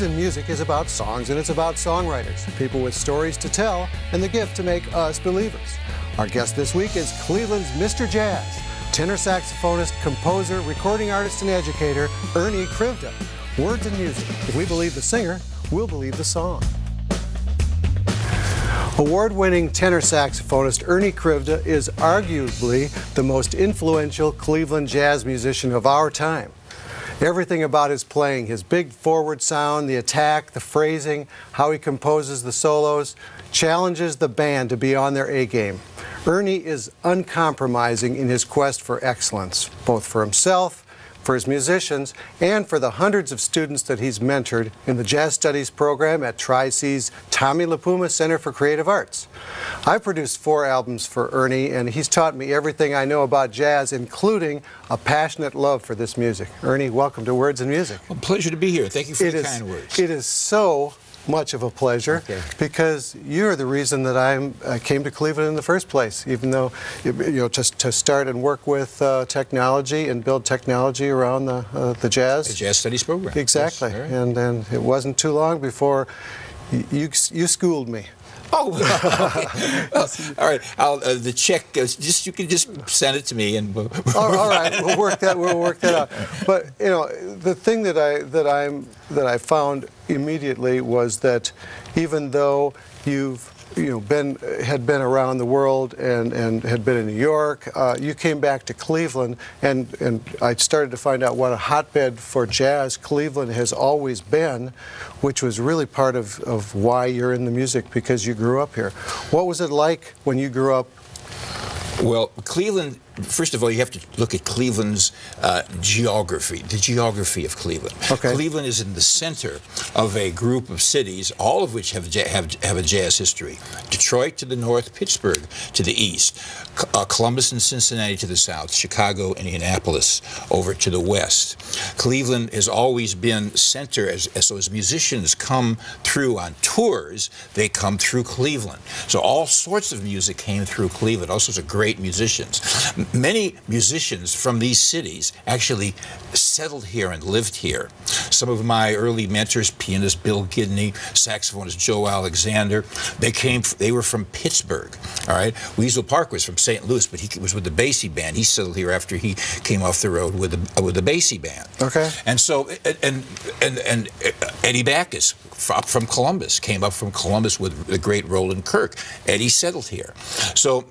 Words and Music is about songs, and it's about songwriters, people with stories to tell and the gift to make us believers. Our guest this week is Cleveland's Mr. Jazz, tenor saxophonist, composer, recording artist, and educator, Ernie Krivda. Words and Music. If we believe the singer, we'll believe the song. Award-winning tenor saxophonist Ernie Krivda is arguably the most influential Cleveland jazz musician of our time. Everything about his playing, his big forward sound, the attack, the phrasing, how he composes the solos, challenges the band to be on their A-game. Ernie is uncompromising in his quest for excellence, both for himself, for his musicians, and for the hundreds of students that he's mentored in the Jazz Studies program at Tri-C's Tommy LaPuma Center for Creative Arts. I've produced 4 albums for Ernie, and he's taught me everything I know about jazz, including a passionate love for this music. Ernie, welcome to Words and Music. Well, pleasure to be here. Thank you for the kind words. It is so much of a pleasure, because you're the reason that I came to Cleveland in the first place, even though, just to start and work with technology and build technology around the jazz. The Jazz Studies program. Exactly. Yes, right. And it wasn't too long before you schooled me. Oh, okay. All right. The check, you can just send it to me, and all right, we'll work that out. But the thing that I found immediately was that even though you've had been around the world and had been in New York, you came back to Cleveland, and I started to find out what a hotbed for jazz Cleveland has always been, which was really part of why you're in the music, because you grew up here. What was it like when you grew up? Well, Cleveland, first of all, you have to look at Cleveland's geography, the geography of Cleveland. Okay. Cleveland is in the center of a group of cities, all of which have a jazz history. Detroit to the north, Pittsburgh to the east, Columbus and Cincinnati to the south, Chicago, Indianapolis over to the west. Cleveland has always been center, so as musicians come through on tours, they come through Cleveland. So all sorts of music came through Cleveland, all sorts of great musicians. Many musicians from these cities actually settled here and lived here. Some of my early mentors, pianist Bill Gidney, saxophonist Joe Alexander, they were from Pittsburgh. All right, Weasel Park was from St. Louis, but he was with the Basie band. He settled here after he came off the road with the Basie band. Okay. And so and Eddie Backus from Columbus came up from Columbus with the great Roland Kirk. Eddie settled here. So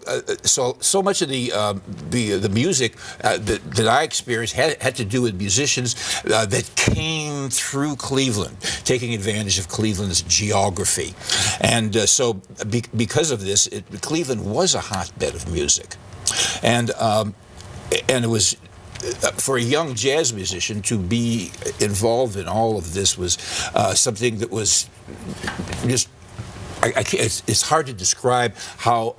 much of the music that I experienced had to do with musicians that came through Cleveland, taking advantage of Cleveland's geography. And because of this, Cleveland was a hotbed of music. And it was, for a young jazz musician to be involved in all of this was something that was just, it's hard to describe how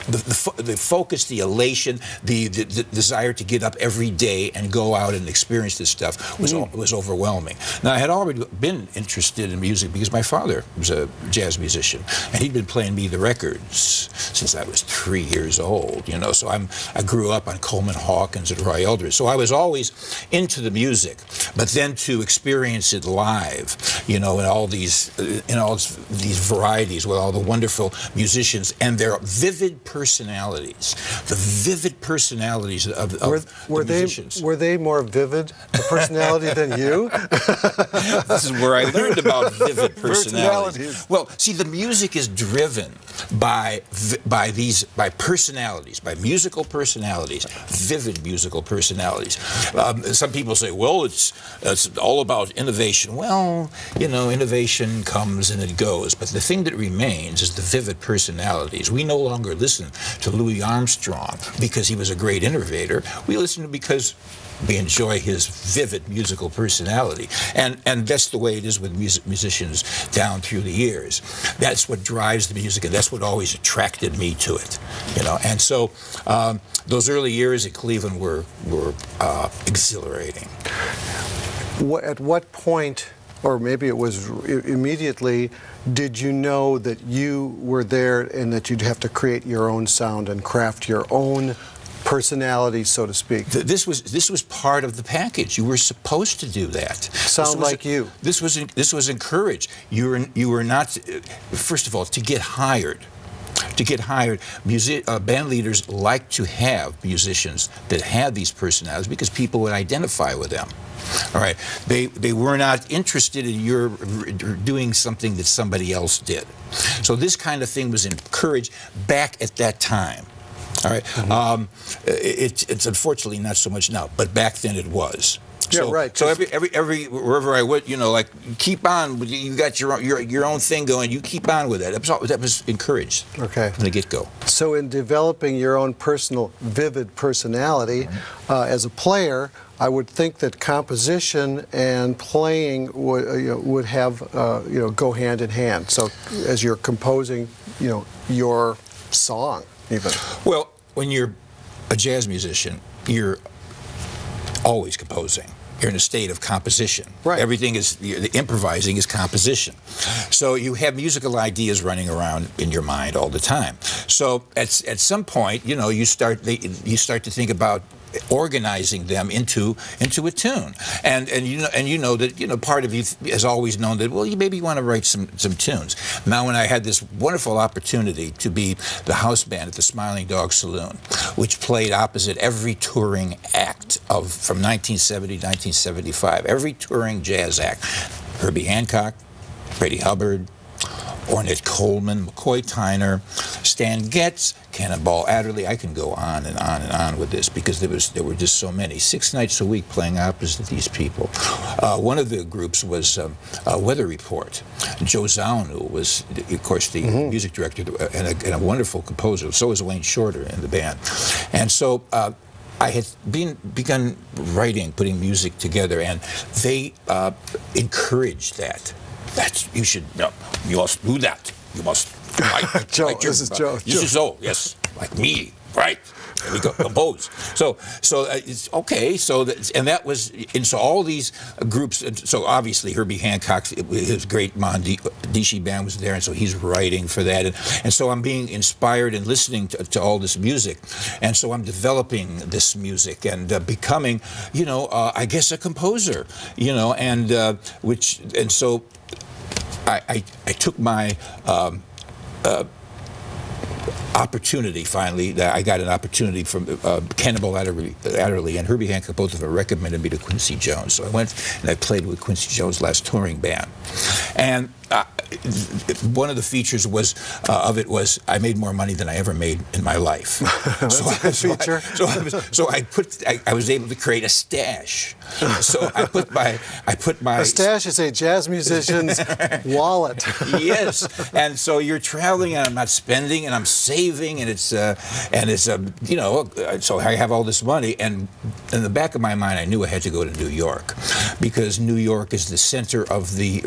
the focus, the elation, the desire to get up every day and go out and experience this stuff was overwhelming. Now, I had already been interested in music because my father was a jazz musician, and he'd been playing me the records since I was 3 years old. So I grew up on Coleman Hawkins and Roy Eldridge. So I was always into the music, but then to experience it live, in all these varieties with all the wonderful musicians and their vivid personalities, the vivid personalities of the musicians. Were they more vivid a personality than you? This is where I learned about vivid personalities. Well, see, the music is driven by personalities, by musical personalities, vivid musical personalities. Some people say, well, it's all about innovation. Well, innovation comes and it goes, but the thing that remains is the vivid personalities. We no longer listen to Louis Armstrong because he was a great innovator. We listen to him because we enjoy his vivid musical personality. And that's the way it is with musicians down through the years. That's what drives the music, and that's what always attracted me to it. And so those early years at Cleveland were exhilarating. At what point, or maybe it was immediately, did you know that you were there and that you'd have to create your own sound and craft your own personality, so to speak. This was part of the package. You were supposed to do that. Sound like you. This was encouraged. You were not. First of all, to get hired. Band leaders like to have musicians that had these personalities because people would identify with them. All right, they were not interested in your doing something that somebody else did. So this kind of thing was encouraged back at that time. All right, it's unfortunately not so much now, but back then it was. Yeah, So, right. So every wherever I went, like keep on. You got your own thing going. You keep on with it. That was encouraged. Okay. From the get-go. So in developing your own personal, vivid personality, as a player, I would think that composition and playing would have go hand in hand. So as you're composing, your song, even. Well, when you're a jazz musician, you're always composing. You're in a state of composition. Right. Everything is, the improvising is composition. So you have musical ideas running around in your mind all the time. So at some point, you start to think about organizing them into a tune, and you know that part of you has always known that maybe you want to write some tunes. Now, when I had this wonderful opportunity to be the house band at the Smiling Dog Saloon, which played opposite every touring act from 1970 to 1975, every touring jazz act, Herbie Hancock, Freddie Hubbard, Ornette Coleman, McCoy Tyner, Stan Getz, Cannonball Adderley. I can go on and on and on with this because there were just so many. 6 nights a week playing opposite these people. One of the groups was Weather Report. Joe Zawinu was, of course, the music director and a wonderful composer. So was Wayne Shorter in the band. And so I had begun writing, putting music together, and they encouraged that. You must do that. You must. Joe, this is Joe. This is Joe. Yes, like me, right? There we go. Compose. So it's okay. So that was, and so all these groups. So obviously Herbie Hancock's his great Mondishi band was there, and so he's writing for that, and so I'm being inspired and listening to all this music, and so I'm developing this music and becoming, I guess a composer, and so. I took my opportunity finally. I got an opportunity from Cannonball Adderley and Herbie Hancock, both of them recommended me to Quincy Jones. So I went and I played with Quincy Jones' last touring band. And one of the features was I made more money than I ever made in my life. That's a good feature. I was able to create a stash. So I put my a stash is a jazz musician's wallet. Yes, and so you're traveling and I'm not spending and I'm saving and so I have all this money, and in the back of my mind I knew I had to go to New York because New York is the center of the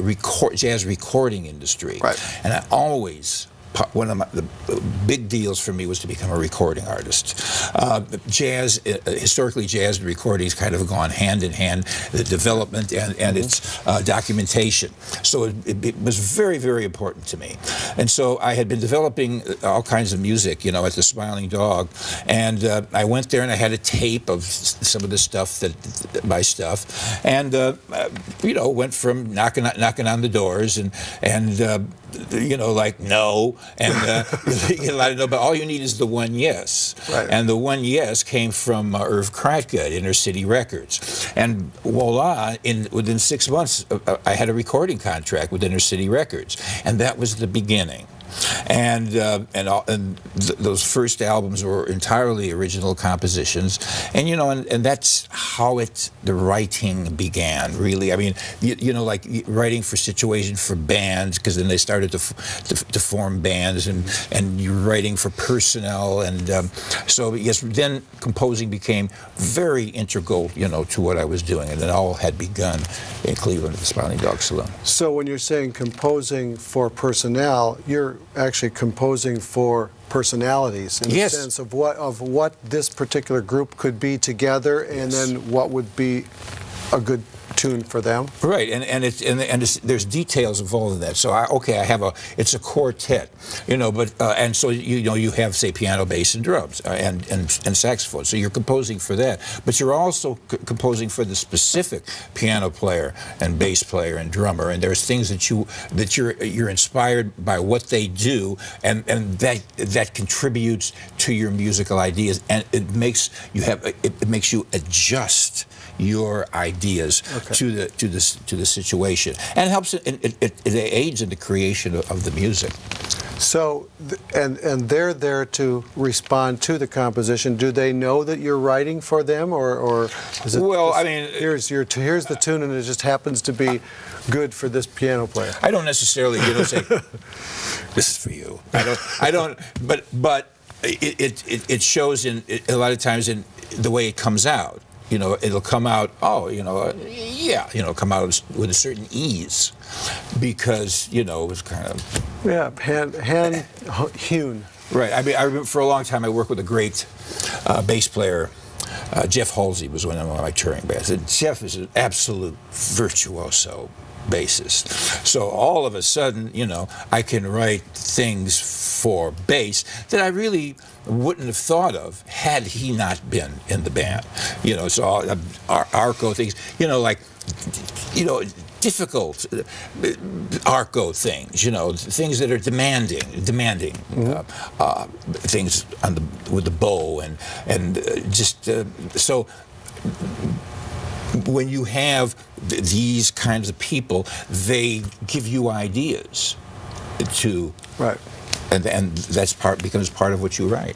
jazz recording industry. Right. And I always, one of the big deals for me was to become a recording artist. Historically jazz and recordings kind of gone hand in hand, the development and its documentation. So it was very, very important to me. And so I had been developing all kinds of music, at the Smiling Dog, and I went there and I had a tape of some of the stuff, my stuff, and went from knocking on the doors and like no. And you know, but all you need is the one yes. Right. And the one yes came from Irv Kratka at Inner City Records. And voila, within 6 months, I had a recording contract with Inner City Records. And that was the beginning. And those first albums were entirely original compositions, and that's how the writing began. Really, I mean, like writing for situations for bands, because then they started to form bands, and you're writing for personnel, and so yes, then composing became very integral, to what I was doing, and it all had begun in Cleveland at the Smiling Dog Saloon. So when you're saying composing for personnel, you're actually composing for personalities in the sense of what this particular group could be together, and then what would be a good tune for them. Right, there's details involved in that. So it's a quartet, but and so you have, say, piano, bass, and drums, and saxophone. So you're composing for that, but you're also composing for the specific piano player and bass player and drummer. And there's things that you're inspired by what they do, and that contributes to your musical ideas, and it makes you adjust your ideas to the situation, and it helps. It aids in the creation of the music. So, and they're there to respond to the composition. Do they know that you're writing for them, or is it? Well, I mean, here's the tune, and it just happens to be good for this piano player. I don't necessarily, say, this is for you. I don't. But it shows in a lot of times in the way it comes out. It'll come out, come out with a certain ease, because, it was kind of... Yeah, hand hewn. Right. I mean, I remember for a long time I worked with a great bass player. Jeff Halsey was one of my touring bands. And Jeff is an absolute virtuoso bassist. So all of a sudden, I can write things for bass that I really wouldn't have thought of had he not been in the band. So arco things, difficult arco things, things that are demanding things with the bow and so when you have these kinds of people, they give you ideas to and that's becomes part of what you write.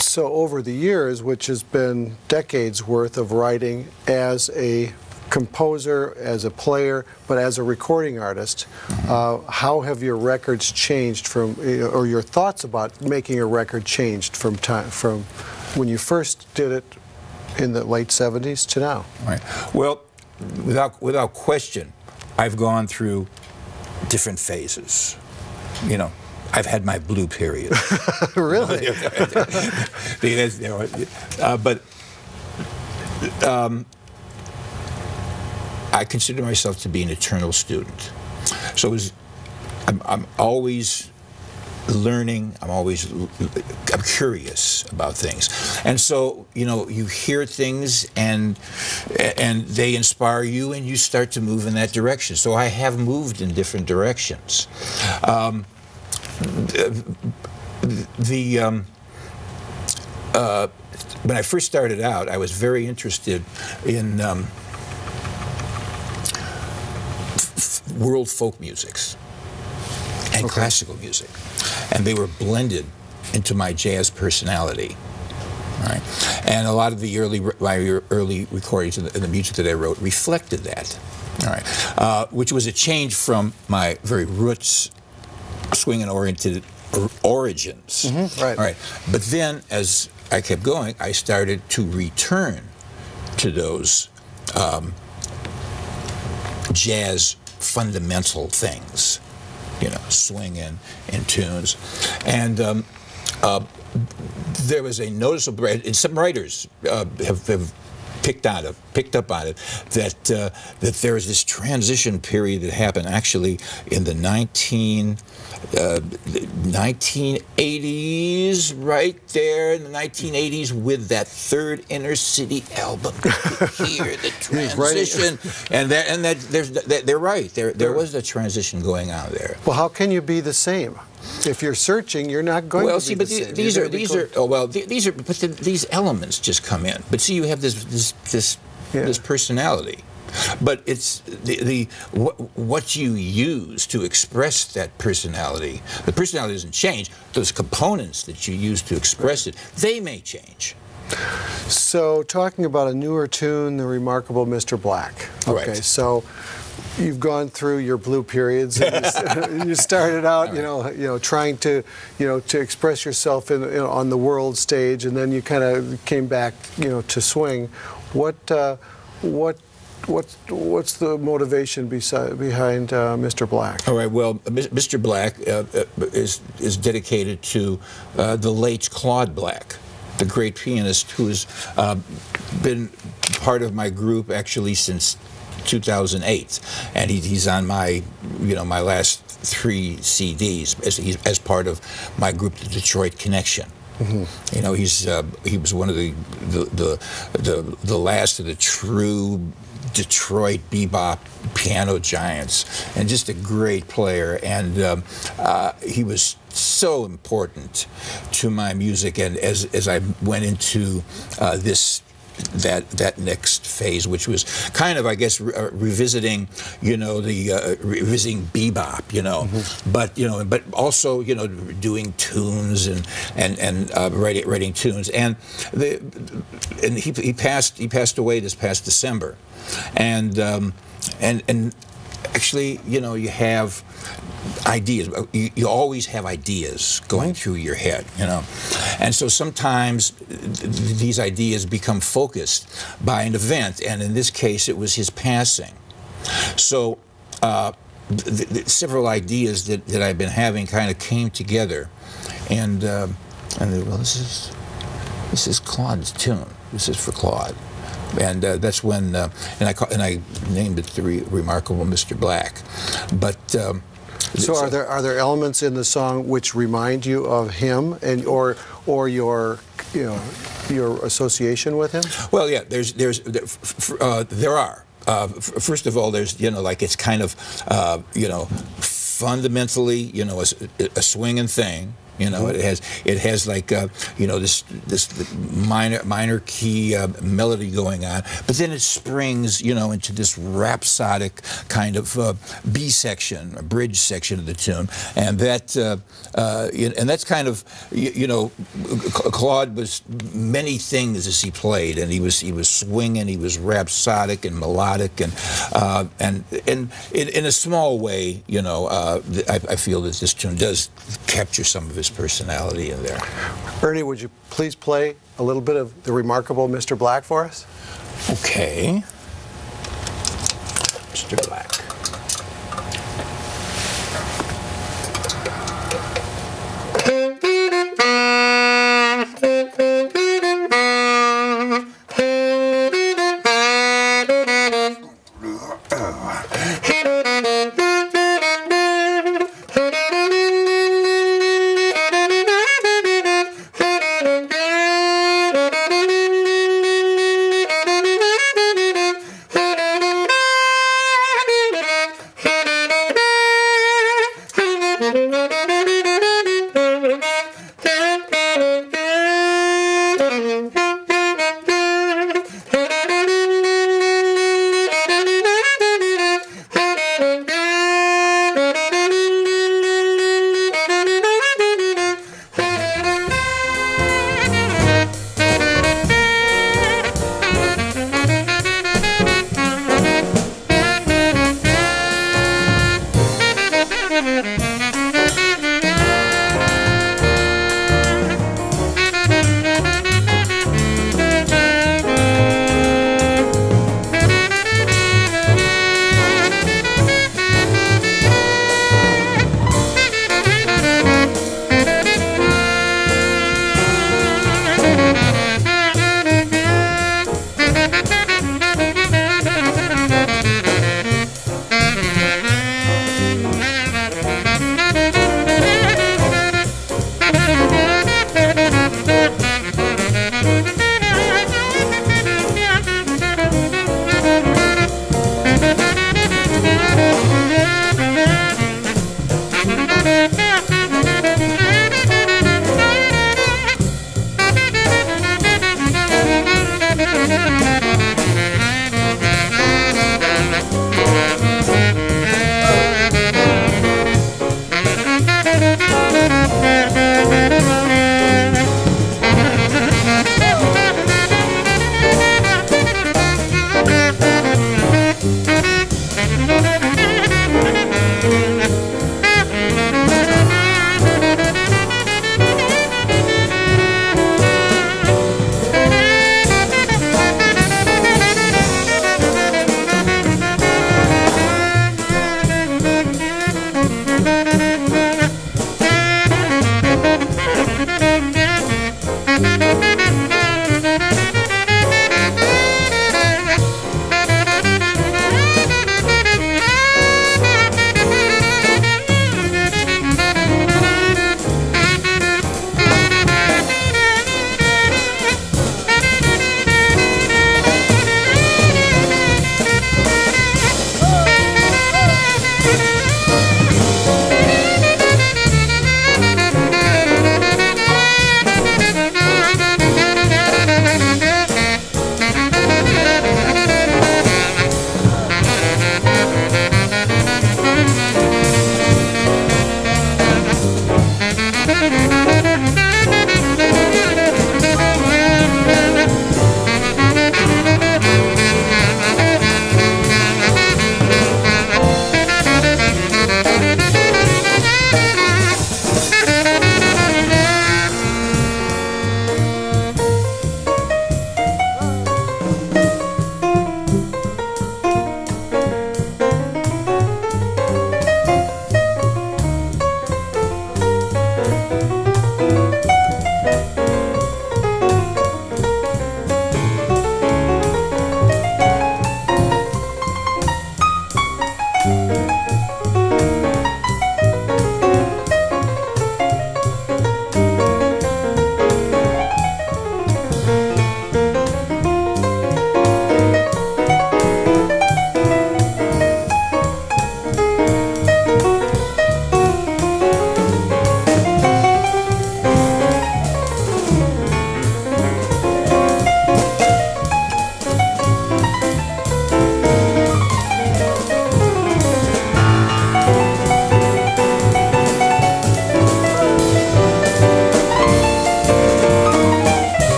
So over the years, which has been decades worth of writing as a composer, as a player, but as a recording artist, how have your records changed or your thoughts about making a record changed from when you first did it in the late 70s to now? Right. Well, without question, I've gone through different phases. I've had my blue period. Really? But I consider myself to be an eternal student. So I'm always learning. I'm curious about things, and so you hear things and they inspire you, and you start to move in that direction. So I have moved in different directions. When I first started out, I was very interested in world folk musics and classical music, and they were blended into my jazz personality. Right? And a lot of my early recordings and the music that I wrote reflected that. All right, which was a change from my very roots, swinging-oriented origins. Right. All right. But then, as I kept going, I started to return to those jazz fundamental things, swinging and tunes, and there was a noticeable, and some writers have picked up on it, that there was this transition period that happened actually in the 1980s, right there in the 1980s, with that third Inner City album. You could hear the transition, and they're right. There was a transition going on there. Well, how can you be the same? If you're searching, you're not going to be the same. These elements just come in. But see, you have this personality. But it's what you use to express that personality. The personality doesn't change. Those components that you use to express it, they may change. So, talking about a newer tune, the remarkable Mr. Black. Okay, right. So you've gone through your blue periods. And you started out, trying to, to express yourself on the world stage, and then you kind of came back, to swing. What's the motivation behind Mr. Black? All right. Well, Mr. Black is dedicated to the late Claude Black, the great pianist who is been part of my group actually since 2008, and he's on my, my last 3 CDs as part of my group, the Detroit Connection. Mm-hmm. He was one of the last of the true Detroit bebop piano giants, and just a great player. And he was so important to my music. And as I went into that next phase, which was kind of, I guess, revisiting, revisiting bebop, mm-hmm. but also, doing tunes and writing tunes. And he passed away this past December, and actually, you have ideas. You always have ideas going through your head, and so sometimes these ideas become focused by an event, and in this case, it was his passing. So several ideas that I've been having kind of came together, and well, this is Claude's tune. This is for Claude. And that's when, and I named it the Remarkable Mr. Black. But so are there elements in the song which remind you of him and or your your association with him? Well, yeah, there are. First of all, there's like it's kind of fundamentally a swinging thing. It has like this minor key melody going on, but then it springs into this rhapsodic kind of B section, a bridge section of the tune, and that's kind of Claude was many things as he played, and he was swinging, he was rhapsodic and melodic, and in a small way, I feel that this tune does capture some of his personality in there. Ernie, would you please play a little bit of The Remarkable Mr. Black for us? Okay. Mr. Black.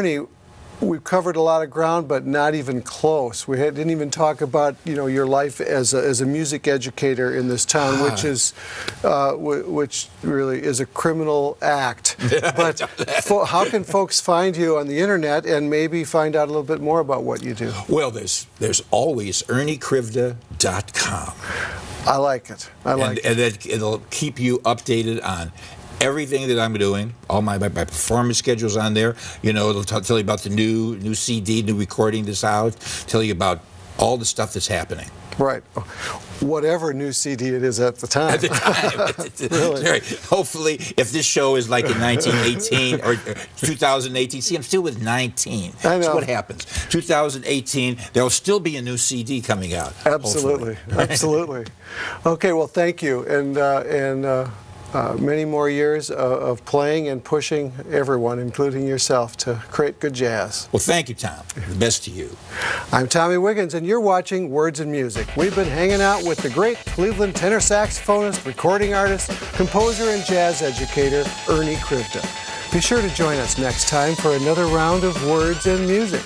Ernie, we've covered a lot of ground, but not even close. We didn't even talk about, you know, your life as a music educator in this town, which really is a criminal act. But how can folks find you on the internet and maybe find out a little bit more about what you do? Well, there's always ErnieKrivda.com. I like it. I like it. And it'll keep you updated on everything that I'm doing. All my performance schedules on there. You know, it'll tell you about the new CD, new recording that's out. Tell you about all the stuff that's happening. Right. Whatever new CD it is at the time. At the time. Really? Right. Hopefully, if this show is like in 1918 or 2018, see, I'm still with 19. I know. That's what happens. 2018, there'll still be a new CD coming out. Absolutely. Absolutely. Okay, well, thank you. And many more years of playing and pushing everyone, including yourself, to create good jazz. Well, thank you, Tom. The best to you. I'm Tommy Wiggins, and you're watching Words and Music. We've been hanging out with the great Cleveland tenor saxophonist, recording artist, composer, and jazz educator, Ernie Krivda. Be sure to join us next time for another round of Words and Music.